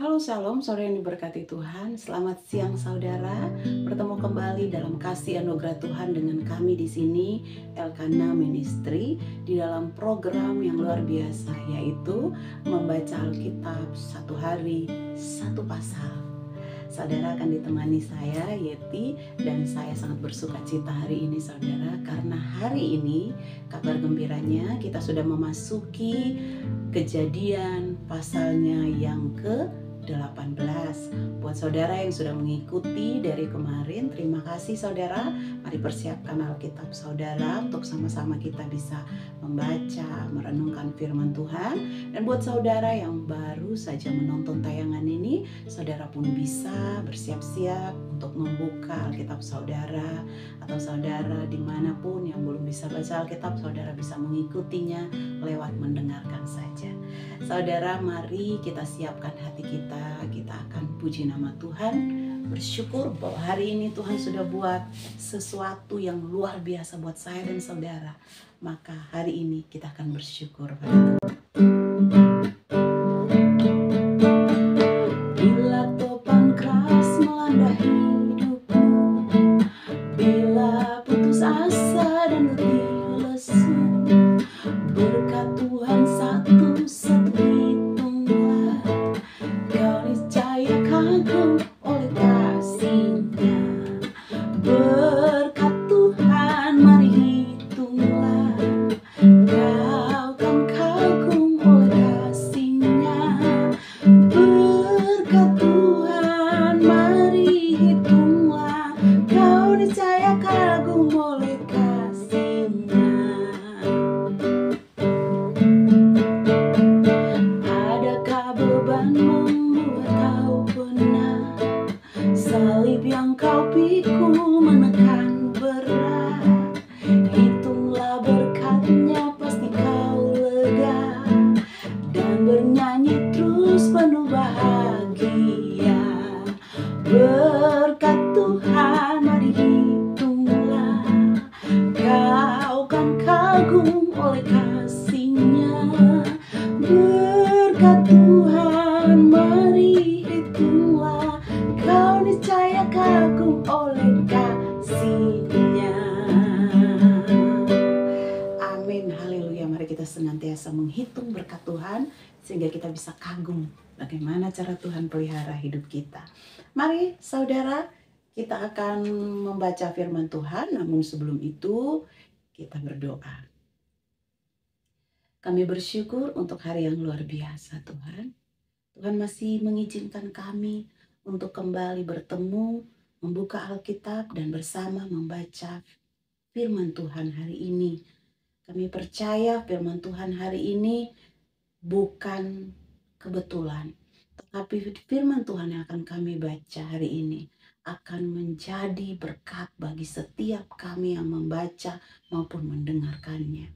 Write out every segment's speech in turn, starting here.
Halo Shalom, saudara yang diberkati Tuhan. Selamat siang saudara. Bertemu kembali dalam kasih anugerah Tuhan dengan kami di sini Elkana Ministry di dalam program yang luar biasa, yaitu membaca Alkitab satu hari satu pasal. Saudara akan ditemani saya Yeti, dan saya sangat bersuka cita hari ini saudara, karena hari ini kabar gembiranya kita sudah memasuki Kejadian pasalnya yang ke-18. Buat saudara yang sudah mengikuti dari kemarin, terima kasih saudara. Mari persiapkan Alkitab saudara untuk sama-sama kita bisa membaca, merenungkan firman Tuhan. Dan buat saudara yang baru saja menonton tayangan ini, saudara pun bisa bersiap-siap untuk membuka Alkitab saudara, atau saudara dimanapun yang belum bisa baca Alkitab, saudara bisa mengikutinya lewat mendengarkan saja. Saudara, mari kita siapkan hati kita akan puji nama Tuhan, bersyukur bahwa hari ini Tuhan sudah buat sesuatu yang luar biasa buat saya dan saudara. Maka hari ini kita akan bersyukur pada Tuhan. Bila topan keras melanda hidupmu, bila putus asa dan letih lesu, berkat Tuhan satu-satu hitunglah, kau niscaya kagum oleh kasih-Nya. Berkat Tuhan mari hitunglah, kau kan kagum oleh kasih-Nya. Berkat Tuhan mari hitunglah, kau niscaya kagum oleh kasih-Nya. Adakah beban membuat kau penat, salib yang kau pikul menekan berat? Hitunglah berkat-Nya, pasti kau lega, dan bernyanyi terus penuh bahagia. Berkat Tuhan mari hitunglah, kau kan kagum oleh kasih-Nya. Berkat Tuhan mari hitunglah, kau niscaya kagum oleh kasih-Nya. Amin, haleluya. Mari kita senantiasa menghitung berkat Tuhan sehingga kita bisa kagum bagaimana cara Tuhan pelihara hidup kita. Mari saudara, kita akan membaca firman Tuhan, namun sebelum itu kita berdoa. Kami bersyukur untuk hari yang luar biasa Tuhan. Tuhan masih mengizinkan kami untuk kembali bertemu, membuka Alkitab dan bersama membaca firman Tuhan hari ini. Kami percaya firman Tuhan hari ini bukan kebetulan, tetapi firman Tuhan yang akan kami baca hari ini akan menjadi berkat bagi setiap kami yang membaca maupun mendengarkannya.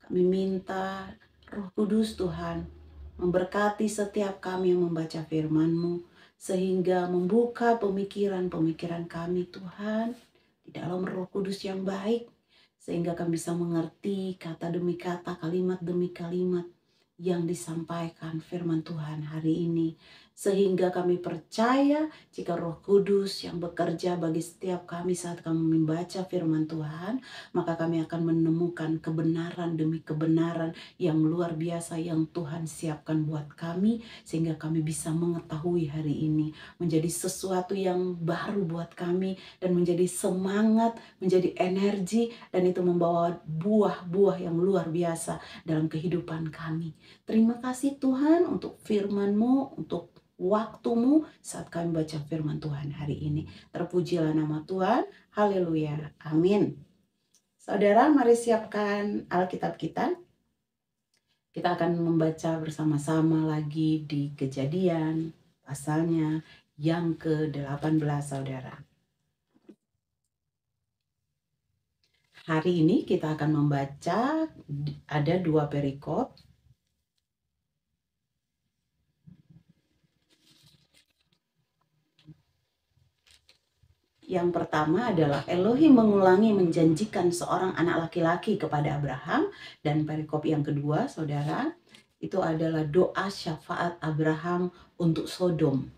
Kami minta Roh Kudus Tuhan memberkati setiap kami yang membaca firman-Mu, sehingga membuka pemikiran-pemikiran kami Tuhan di dalam Roh Kudus yang baik, sehingga kami bisa mengerti kata demi kata, kalimat demi kalimat yang disampaikan firman Tuhan hari ini. Sehingga kami percaya jika Roh Kudus yang bekerja bagi setiap kami saat kami membaca firman Tuhan, maka kami akan menemukan kebenaran demi kebenaran yang luar biasa yang Tuhan siapkan buat kami, sehingga kami bisa mengetahui hari ini menjadi sesuatu yang baru buat kami, dan menjadi semangat, menjadi energi, dan itu membawa buah-buah yang luar biasa dalam kehidupan kami. Terima kasih Tuhan untuk firman-Mu, untuk waktumu saat kami baca firman Tuhan hari ini. Terpujilah nama Tuhan. Haleluya. Amin. Saudara, mari siapkan Alkitab kita. Kita akan membaca bersama-sama lagi di Kejadian pasalnya yang ke-18 saudara. Hari ini kita akan membaca ada 2 perikop. Yang pertama adalah Elohim mengulangi menjanjikan seorang anak laki-laki kepada Abraham. Dan perikop yang kedua, saudara, Itu adalah doa syafaat Abraham untuk Sodom.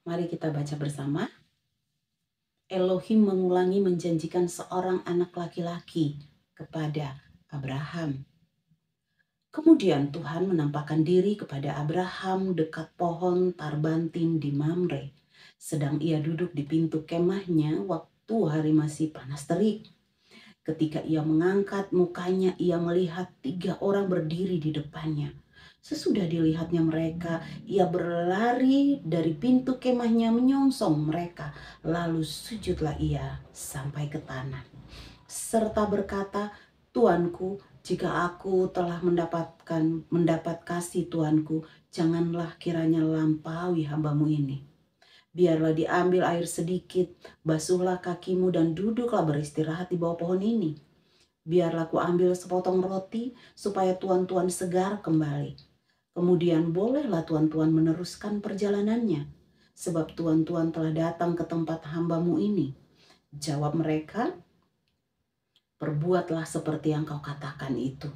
Mari kita baca bersama. Elohim mengulangi menjanjikan seorang anak laki-laki kepada Abraham. Kemudian Tuhan menampakkan diri kepada Abraham dekat pohon tarbantin di Mamre, sedang ia duduk di pintu kemahnya waktu hari masih panas terik. Ketika ia mengangkat mukanya, ia melihat 3 orang berdiri di depannya. Sesudah dilihatnya mereka, ia berlari dari pintu kemahnya menyongsong mereka. Lalu sujudlah ia sampai ke tanah, serta berkata, "Tuanku, jika aku telah mendapat kasih Tuanku, janganlah kiranya lampaui hambamu ini. Biarlah diambil air sedikit, basuhlah kakimu dan duduklah beristirahat di bawah pohon ini. Biarlah ku ambil sepotong roti supaya tuan-tuan segar kembali. Kemudian bolehlah tuan-tuan meneruskan perjalanannya, sebab tuan-tuan telah datang ke tempat hambamu ini." Jawab mereka, "Perbuatlah seperti yang kau katakan itu."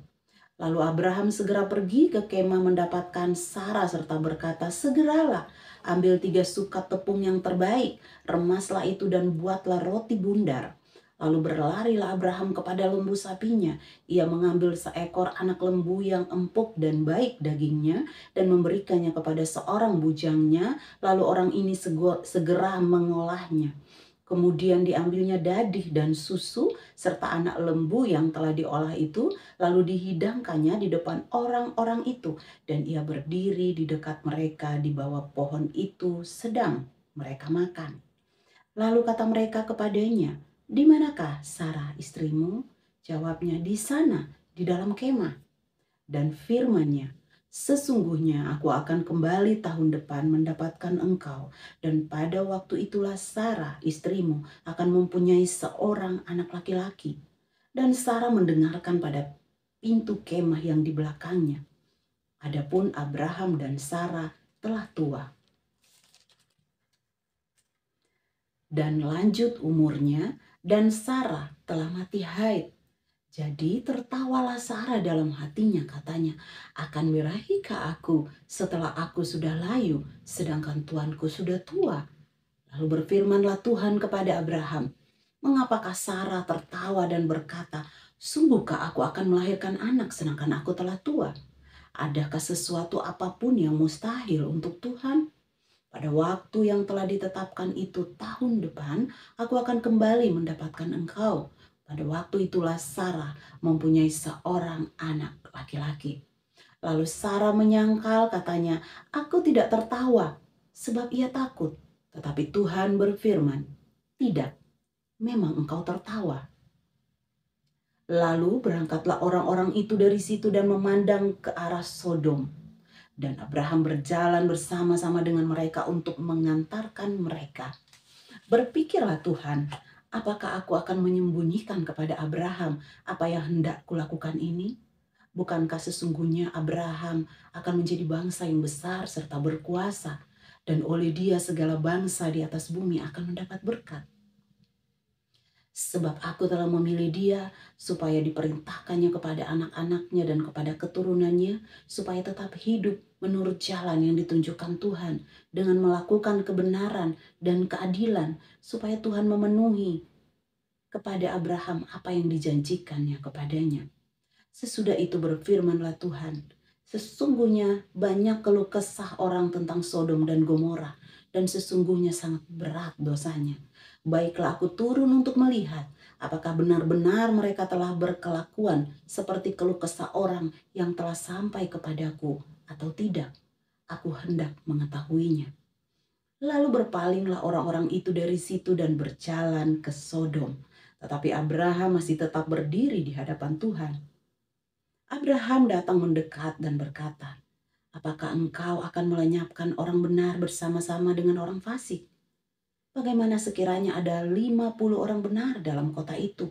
Lalu Abraham segera pergi ke kemah mendapatkan Sarah serta berkata, "Segeralah, ambil 3 sukat tepung yang terbaik, remaslah itu dan buatlah roti bundar." Lalu berlarilah Abraham kepada lembu sapinya. Ia mengambil seekor anak lembu yang empuk dan baik dagingnya dan memberikannya kepada seorang bujangnya. Lalu orang ini segera mengolahnya. Kemudian diambilnya dadih dan susu serta anak lembu yang telah diolah itu, lalu dihidangkannya di depan orang-orang itu, dan ia berdiri di dekat mereka di bawah pohon itu sedang mereka makan. Lalu kata mereka kepadanya, "Di manakah Sarah istrimu?" Jawabnya, "Di sana, di dalam kemah." Dan firman-Nya, "Sesungguhnya aku akan kembali tahun depan mendapatkan engkau, dan pada waktu itulah Sarah istrimu akan mempunyai seorang anak laki-laki." Dan Sarah mendengarkan pada pintu kemah yang di belakangnya. Adapun Abraham dan Sarah telah tua dan lanjut umurnya, dan Sarah telah mati haid. Jadi tertawalah Sarah dalam hatinya, katanya, "Akan birahikah aku setelah aku sudah layu, sedangkan tuanku sudah tua?" Lalu berfirmanlah Tuhan kepada Abraham, "Mengapakah Sarah tertawa dan berkata, 'Sungguhkah aku akan melahirkan anak sedangkan aku telah tua?' Adakah sesuatu apapun yang mustahil untuk Tuhan? Pada waktu yang telah ditetapkan itu tahun depan, aku akan kembali mendapatkan engkau." Pada waktu itulah Sarah mempunyai seorang anak laki-laki. Lalu Sarah menyangkal, katanya, "Aku tidak tertawa," sebab ia takut. Tetapi Tuhan berfirman, "Tidak, memang engkau tertawa." Lalu berangkatlah orang-orang itu dari situ dan memandang ke arah Sodom. Dan Abraham berjalan bersama-sama dengan mereka untuk mengantarkan mereka. Berpikirlah Tuhan, "Apakah aku akan menyembunyikan kepada Abraham apa yang hendak kulakukan ini? Bukankah sesungguhnya Abraham akan menjadi bangsa yang besar serta berkuasa, dan oleh dia segala bangsa di atas bumi akan mendapat berkat? Sebab aku telah memilih dia supaya diperintahkannya kepada anak-anaknya dan kepada keturunannya, supaya tetap hidup menurut jalan yang ditunjukkan Tuhan dengan melakukan kebenaran dan keadilan, supaya Tuhan memenuhi kepada Abraham apa yang dijanjikannya kepadanya." Sesudah itu berfirmanlah Tuhan, "Sesungguhnya banyak keluh kesah orang tentang Sodom dan Gomora, dan sesungguhnya sangat berat dosanya. Baiklah aku turun untuk melihat apakah benar-benar mereka telah berkelakuan seperti keluh kesah orang yang telah sampai kepadaku atau tidak. Aku hendak mengetahuinya." Lalu berpalinglah orang-orang itu dari situ dan berjalan ke Sodom. Tetapi Abraham masih tetap berdiri di hadapan Tuhan. Abraham datang mendekat dan berkata, "Apakah engkau akan melenyapkan orang benar bersama-sama dengan orang fasik? Bagaimana sekiranya ada 50 orang benar dalam kota itu?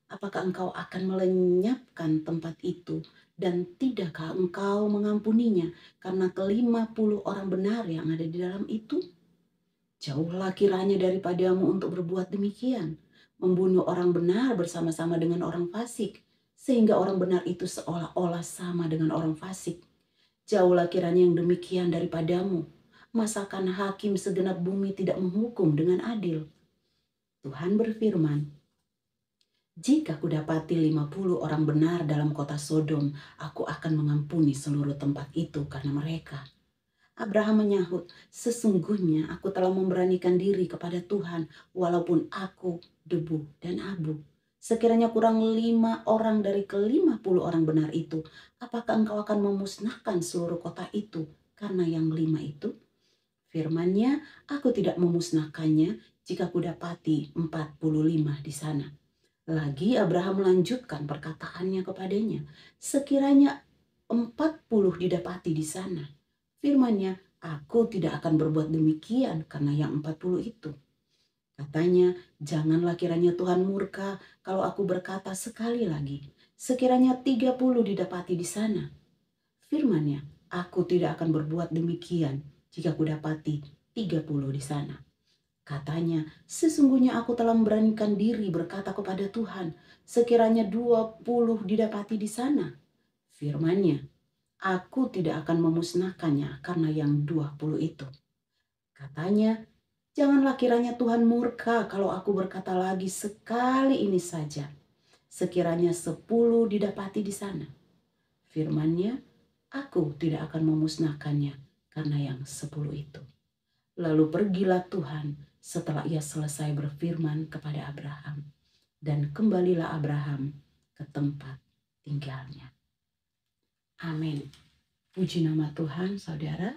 Apakah engkau akan melenyapkan tempat itu dan tidakkah engkau mengampuninya karena ke-50 orang benar yang ada di dalam itu?" Jauhlah kiranya daripadamu untuk berbuat demikian, membunuh orang benar bersama-sama dengan orang fasik, sehingga orang benar itu seolah-olah sama dengan orang fasik. Jauhlah kiranya yang demikian daripadamu. Masakan hakim segenap bumi tidak menghukum dengan adil? Tuhan berfirman, jika kudapati 50 orang benar dalam kota Sodom, aku akan mengampuni seluruh tempat itu karena mereka. Abraham menyahut, sesungguhnya aku telah memberanikan diri kepada Tuhan, walaupun aku debu dan abu. Sekiranya kurang 5 orang dari ke-50 orang benar itu, apakah engkau akan memusnahkan seluruh kota itu karena yang 5 itu? Firman-Nya, aku tidak memusnahkannya jika kudapati 45 di sana. Lagi Abraham melanjutkan perkataannya kepadanya, sekiranya 40 didapati di sana. Firman-Nya, aku tidak akan berbuat demikian karena yang 40 itu. Katanya, janganlah kiranya Tuhan murka kalau aku berkata sekali lagi, sekiranya 30 didapati di sana. Firman-Nya, aku tidak akan berbuat demikian jika kudapati 30 di sana. Katanya, sesungguhnya aku telah memberanikan diri berkata kepada Tuhan, sekiranya 20 didapati di sana. Firman-Nya, aku tidak akan memusnahkannya karena yang 20 itu. Katanya, janganlah kiranya Tuhan murka kalau aku berkata lagi sekali ini saja. Sekiranya 10 didapati di sana. Firman-Nya, aku tidak akan memusnahkannya karena yang 10 itu. Lalu pergilah Tuhan setelah ia selesai berfirman kepada Abraham. Dan kembalilah Abraham ke tempat tinggalnya. Amin. Puji nama Tuhan, saudara.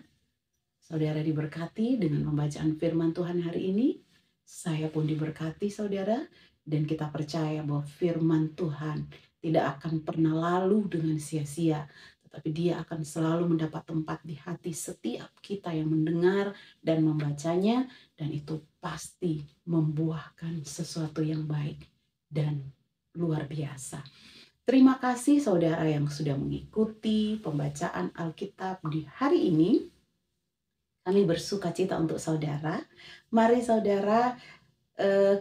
Saudara diberkati dengan pembacaan firman Tuhan hari ini. Saya pun diberkati, saudara. Dan kita percaya bahwa firman Tuhan tidak akan pernah lalu dengan sia-sia, tetapi dia akan selalu mendapat tempat di hati setiap kita yang mendengar dan membacanya, dan itu pasti membuahkan sesuatu yang baik dan luar biasa. Terima kasih saudara yang sudah mengikuti pembacaan Alkitab di hari ini. Kami bersuka cita untuk saudara. Mari saudara,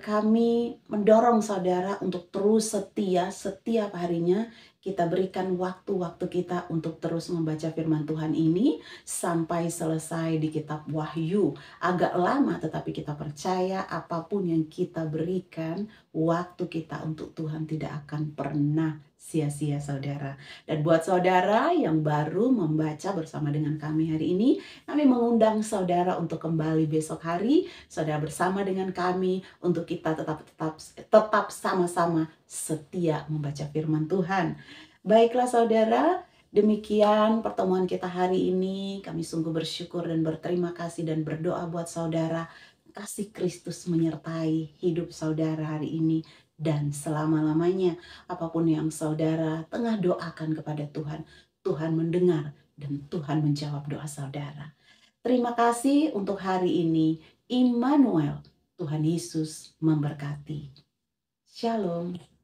kami mendorong saudara untuk terus setia setiap harinya. Kita berikan waktu-waktu kita untuk terus membaca firman Tuhan ini sampai selesai di kitab Wahyu. Agak lama, tetapi kita percaya apapun yang kita berikan, waktu kita untuk Tuhan tidak akan pernah sia-sia saudara. Dan buat saudara yang baru membaca bersama dengan kami hari ini, kami mengundang saudara untuk kembali besok hari, saudara bersama dengan kami untuk kita tetap sama-sama setia membaca firman Tuhan. Baiklah saudara, demikian pertemuan kita hari ini. Kami sungguh bersyukur dan berterima kasih dan berdoa buat saudara. Kasih Kristus menyertai hidup saudara hari ini dan selama-lamanya. Apapun yang saudara tengah doakan kepada Tuhan, Tuhan mendengar dan Tuhan menjawab doa saudara. Terima kasih untuk hari ini. Immanuel, Tuhan Yesus memberkati. Shalom.